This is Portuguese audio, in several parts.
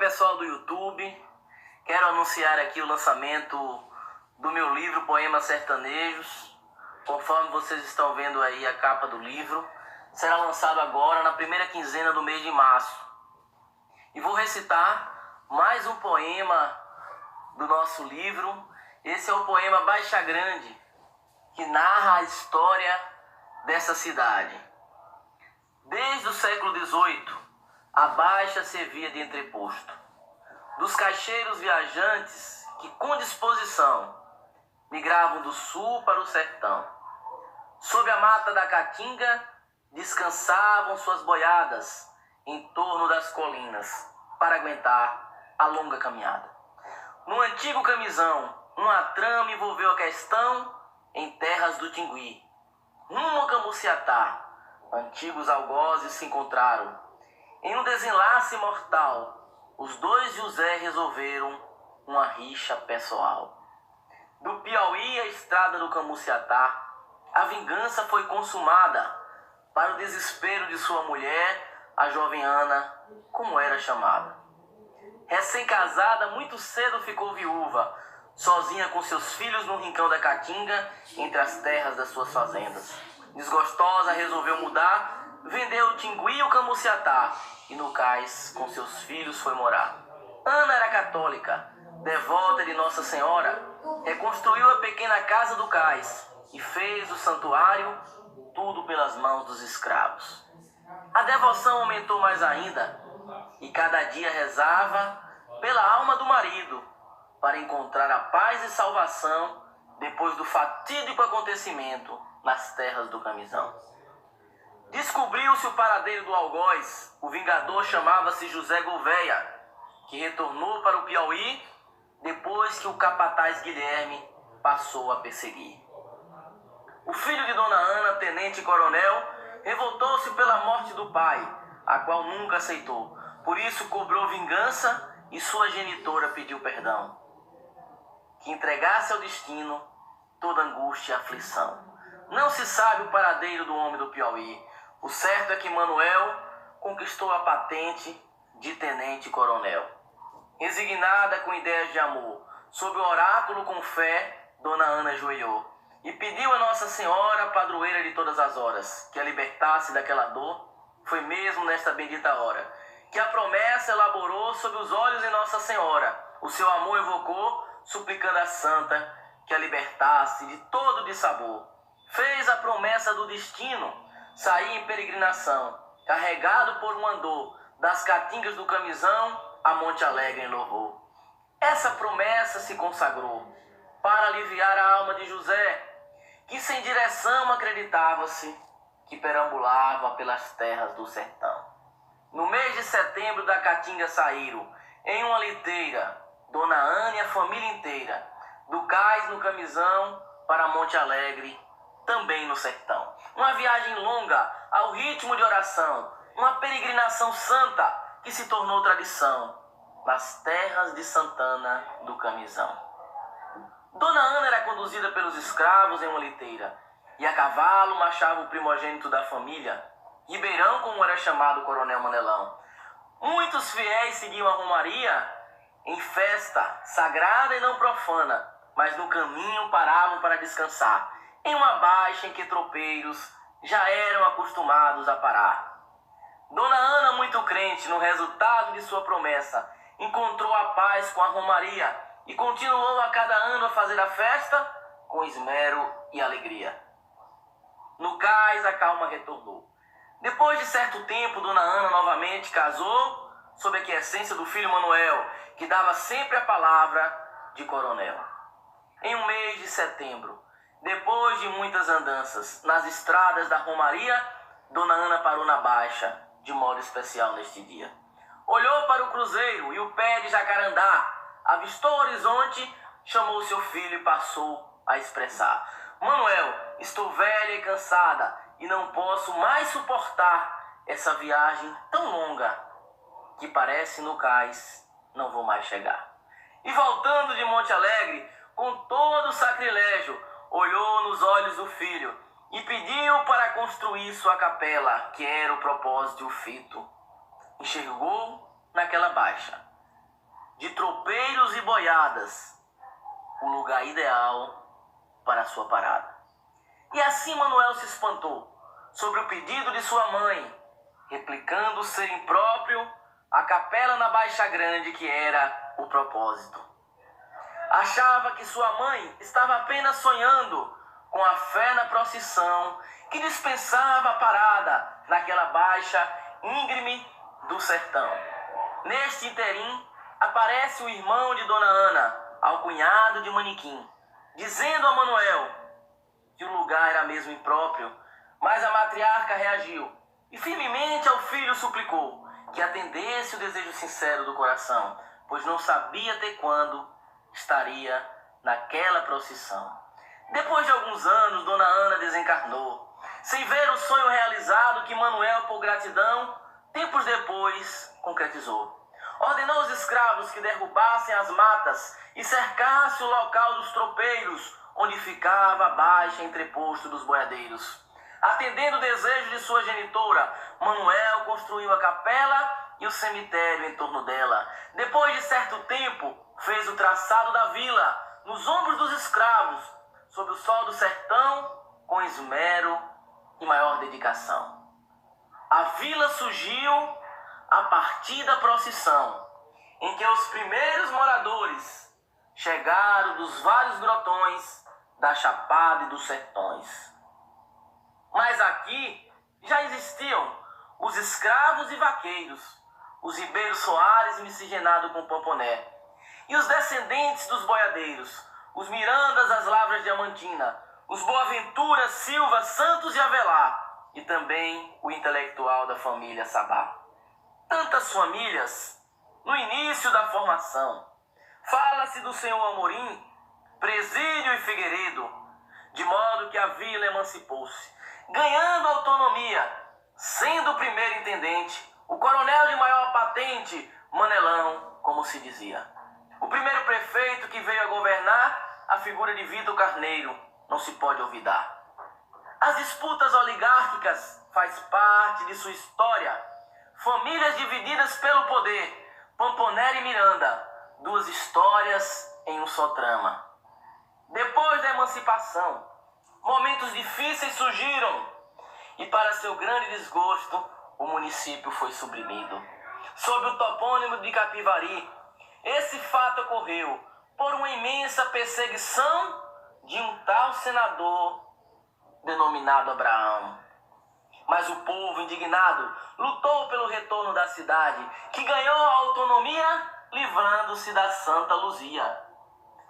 pessoal do YouTube, quero anunciar aqui o lançamento do meu livro Poemas Sertanejos. Conforme vocês estão vendo aí a capa do livro, será lançado agora na primeira quinzena do mês de março. E vou recitar mais um poema do nosso livro. Esse é o poema Baixa Grande, que narra a história dessa cidade. Desde o século XVIII, a Baixa servia de entreposto dos caixeiros viajantes que, com disposição, migravam do sul para o sertão. Sob a mata da Caatinga, descansavam suas boiadas em torno das colinas para aguentar a longa caminhada. No antigo camisão, uma trama envolveu a questão em terras do Tingui. Rumo a Camuciatá, antigos algozes se encontraram. Em um desenlace mortal, os dois José resolveram uma rixa pessoal. Do Piauí à estrada do Camuciatá, a vingança foi consumada. Para o desespero de sua mulher, a jovem Ana, como era chamada. Recém-casada, muito cedo ficou viúva, sozinha com seus filhos no rincão da Caatinga, entre as terras das suas fazendas. Desgostosa, resolveu mudar, vendeu o Tingui e o Camuciatá, e no cais com seus filhos foi morar. Ana era católica, devota de Nossa Senhora, reconstruiu a pequena casa do cais e fez o santuário, tudo pelas mãos dos escravos. A devoção aumentou mais ainda, e cada dia rezava pela alma do marido, para encontrar a paz e salvação depois do fatídico acontecimento nas terras do Camisão. Descobriu-se o paradeiro do algoz. O vingador chamava-se José Gouveia, que retornou para o Piauí depois que o capataz Guilherme passou a perseguir. O filho de Dona Ana, tenente-coronel, revoltou-se pela morte do pai, a qual nunca aceitou. Por isso cobrou vingança e sua genitora pediu perdão, que entregasse ao destino toda angústia e aflição. Não se sabe o paradeiro do homem do Piauí. O certo é que Manuel conquistou a patente de tenente-coronel. Resignada com ideias de amor, sob o oráculo com fé, Dona Ana ajoelhou e pediu a Nossa Senhora, padroeira de todas as horas, que a libertasse daquela dor. Foi mesmo nesta bendita hora que a promessa elaborou sob os olhos de Nossa Senhora. O seu amor evocou, suplicando a santa que a libertasse de todo dissabor. Fez a promessa do destino, sair em peregrinação, carregado por um andor, das Caatingas do Camisão a Monte Alegre em louvor. Essa promessa se consagrou para aliviar a alma de José, que sem direção acreditava-se que perambulava pelas terras do sertão. No mês de setembro da Caatinga saíram, em uma liteira, Dona Ana e a família inteira, do cais no Camisão para Monte Alegre, também no sertão. Uma viagem longa ao ritmo de oração, uma peregrinação santa que se tornou tradição nas terras de Santana do Camisão. Dona Ana era conduzida pelos escravos em uma liteira, e a cavalo marchava o primogênito da família, Ribeirão, como era chamado o Coronel Manelão. Muitos fiéis seguiam a romaria em festa sagrada e não profana, mas no caminho paravam para descansar, em uma baixa em que tropeiros já eram acostumados a parar. Dona Ana, muito crente no resultado de sua promessa, encontrou a paz com a romaria e continuou a cada ano a fazer a festa com esmero e alegria. No cais a calma retornou. Depois de certo tempo, Dona Ana novamente casou sob a quiescência do filho Manuel, que dava sempre a palavra de coronel. Em um mês de setembro, depois de muitas andanças nas estradas da romaria, Dona Ana parou na Baixa, de modo especial neste dia. Olhou para o cruzeiro e o pé de jacarandá, avistou o horizonte, chamou seu filho e passou a expressar: Manuel, estou velha e cansada e não posso mais suportar essa viagem tão longa que parece no cais não vou mais chegar. E voltando de Monte Alegre, com todo o sacrilégio, olhou nos olhos do filho e pediu para construir sua capela, que era o propósito e o fito. Enxergou naquela baixa de tropeiros e boiadas, o lugar ideal para a sua parada. E assim Manuel se espantou sobre o pedido de sua mãe, replicando ser impróprio a capela na Baixa Grande, que era o propósito. Achava que sua mãe estava apenas sonhando com a fé na procissão que dispensava a parada naquela baixa íngreme do sertão. Neste interim, aparece o irmão de Dona Ana, alcunhado de Manequim, dizendo a Manuel que o lugar era mesmo impróprio, mas a matriarca reagiu e firmemente ao filho suplicou que atendesse o desejo sincero do coração, pois não sabia até quando estaria naquela procissão. Depois de alguns anos, Dona Ana desencarnou, sem ver o sonho realizado que Manuel, por gratidão, tempos depois concretizou. Ordenou aos escravos que derrubassem as matas e cercassem o local dos tropeiros, onde ficava a baixa entreposto dos boiadeiros. Atendendo o desejo de sua genitora, Manuel construiu a capela e o cemitério em torno dela. Depois de certo tempo, fez o traçado da vila, nos ombros dos escravos, sob o sol do sertão, com esmero e maior dedicação. A vila surgiu a partir da procissão, em que os primeiros moradores chegaram dos vários grotões da Chapada e dos sertões. Mas aqui já existiam os escravos e vaqueiros, os Ribeiro Soares miscigenados com Pomponé, e os descendentes dos boiadeiros, os Mirandas das Lavras Diamantina, os Boaventura, Silva, Santos e Avelar, e também o intelectual da família Sabá. Tantas famílias no início da formação. Fala-se do senhor Amorim, Presídio e Figueiredo, de modo que a vila emancipou-se, ganhando autonomia, sendo o primeiro intendente, o coronel de maior patente, Manelão, como se dizia. O primeiro prefeito que veio a governar, a figura de Vitor Carneiro, não se pode olvidar. As disputas oligárquicas faz parte de sua história. Famílias divididas pelo poder, Pomponé e Miranda, duas histórias em um só trama. Depois da emancipação, momentos difíceis surgiram e, para seu grande desgosto, o município foi suprimido. Sob o topônimo de Capivari, esse fato ocorreu por uma imensa perseguição de um tal senador denominado Abraão. Mas o povo indignado lutou pelo retorno da cidade, que ganhou a autonomia livrando-se da Santa Luzia.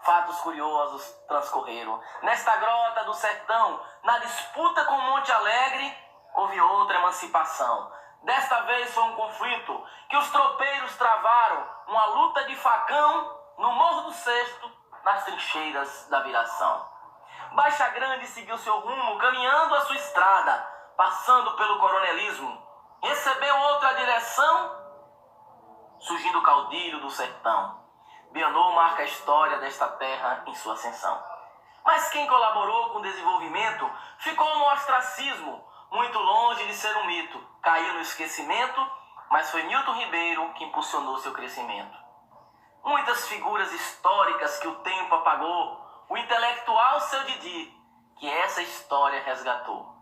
Fatos curiosos transcorreram. Nesta grota do sertão, na disputa com Monte Alegre, houve outra emancipação. Desta vez foi um conflito que os tropeiros travaram, uma luta de facão no Morro do Cesto, nas trincheiras da Viração. Baixa Grande seguiu seu rumo, caminhando a sua estrada, passando pelo coronelismo. Recebeu outra direção, surgindo o caudilho do sertão. Bianou marca a história desta terra em sua ascensão. Mas quem colaborou com o desenvolvimento ficou no ostracismo, muito longe de ser um mito. Caiu no esquecimento, mas foi Nilton Ribeiro que impulsionou seu crescimento. Muitas figuras históricas que o tempo apagou, o intelectual Seu Didi, que essa história resgatou.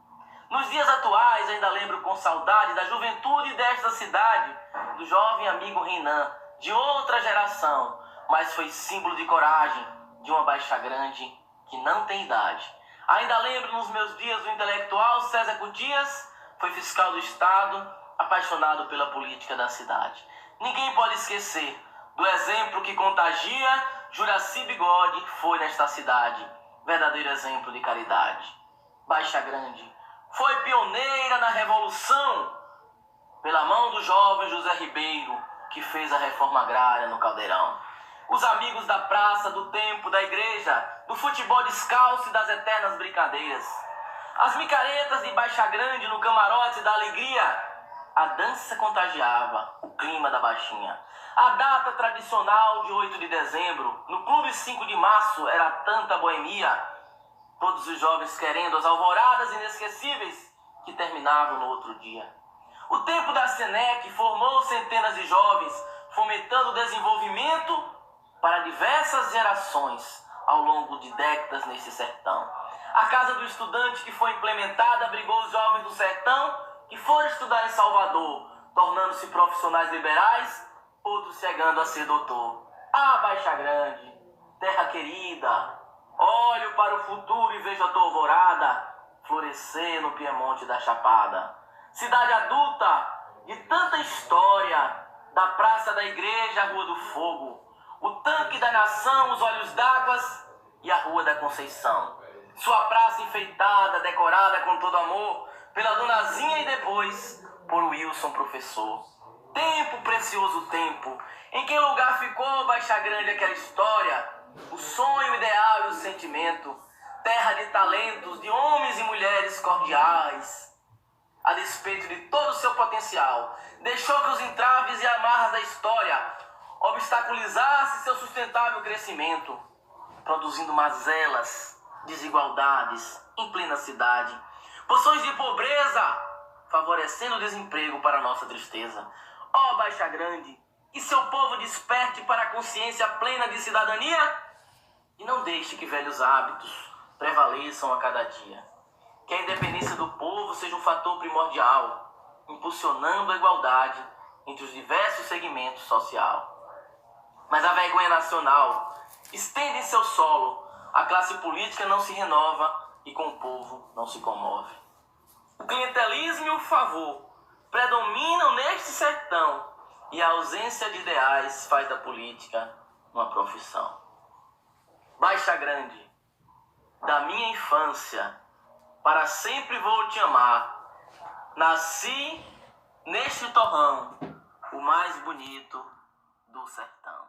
Nos dias atuais ainda lembro com saudade da juventude desta cidade, do jovem amigo Renan, de outra geração, mas foi símbolo de coragem de uma Baixa Grande que não tem idade. Ainda lembro nos meus dias do intelectual César Cutias, foi fiscal do Estado, apaixonado pela política da cidade. Ninguém pode esquecer do exemplo que contagia, Juraci Bigode foi nesta cidade, verdadeiro exemplo de caridade. Baixa Grande foi pioneira na Revolução, pela mão do jovem José Ribeiro, que fez a reforma agrária no Caldeirão. Os amigos da praça, do tempo, da igreja, do futebol descalço e das eternas brincadeiras. As micaretas de Baixa Grande no camarote da alegria. A dança contagiava o clima da Baixinha. A data tradicional de 8 de dezembro, no Clube 5 de Março, era tanta boemia. Todos os jovens querendo as alvoradas inesquecíveis que terminavam no outro dia. O tempo da Senec formou centenas de jovens, fomentando o desenvolvimento para diversas gerações ao longo de décadas neste sertão. A Casa do Estudante, que foi implementada, abrigou os jovens do sertão que foram estudar em Salvador, tornando-se profissionais liberais, outros chegando a ser doutor. Ah, Baixa Grande, terra querida, olho para o futuro e vejo a tua alvorada florescer no Piemonte da Chapada. Cidade adulta de tanta história, da Praça da Igreja à Rua do Fogo, o Tanque da Nação, os Olhos d'Água e a Rua da Conceição. Sua praça enfeitada, decorada com todo amor, pela Donazinha e depois por Wilson professor. Tempo, precioso tempo, em que lugar ficou Baixa Grande aquela história? O sonho, o ideal e o sentimento, terra de talentos, de homens e mulheres cordiais. A despeito de todo o seu potencial, deixou que os entraves e amarras da história obstaculizassem seu sustentável crescimento, produzindo mazelas, desigualdades em plena cidade, poções de pobreza, favorecendo o desemprego para nossa tristeza. Ó Baixa Grande, que seu povo desperte para a consciência plena de cidadania e não deixe que velhos hábitos prevaleçam a cada dia. Que a independência do povo seja um fator primordial, impulsionando a igualdade entre os diversos segmentos sociais. Mas a vergonha nacional estende em seu solo, a classe política não se renova e com o povo não se comove. O clientelismo e o favor predominam neste sertão e a ausência de ideais faz da política uma profissão. Baixa Grande, da minha infância, para sempre vou te amar. Nasci neste torrão, o mais bonito do sertão.